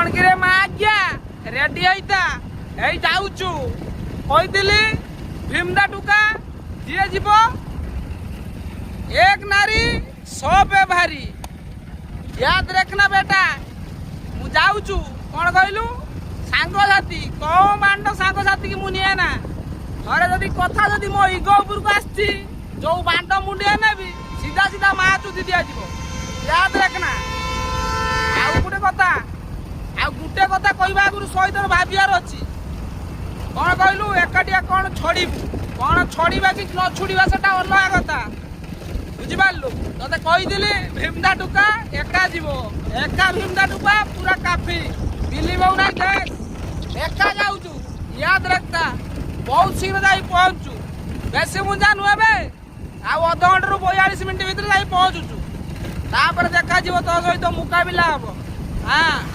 कौन किरे माँ आज्ञा रेडी होता यही जाऊचु कहली भीमदा टुका जी जीव एक नारी सौ पे भारी याद रखना बेटा मु जाऊचु कौन कहलु सांगसाथी कौ मांड सांगसाथी की मुनिए ना थरे जदि कथा जदि मो इगो ऊपर को आछि जो बांड मुंडिया ना भी सीधा सीधा माँ चुदी दिया जीव याद रखना गोटे कथा कहवा आगुरी सहित भावियार अच्छी कौन कहलु एकाटिया कौन छड़बू कौन छड़ा कि न छुड़ा से अलग कथा बुझिपारू ते कही भीमदा टुका एका जीव एका भीमदा टुका पूरा काफी बिलीव ना देख एका जाऊचु याद रखता बहुत शीघ्र जा पहुंचु बेसी मुंजा नुहे अध घंटे रु 42 मिनट भितर जा पहुंचुचु देखा तो सहित मुकाबिला हम हाँ।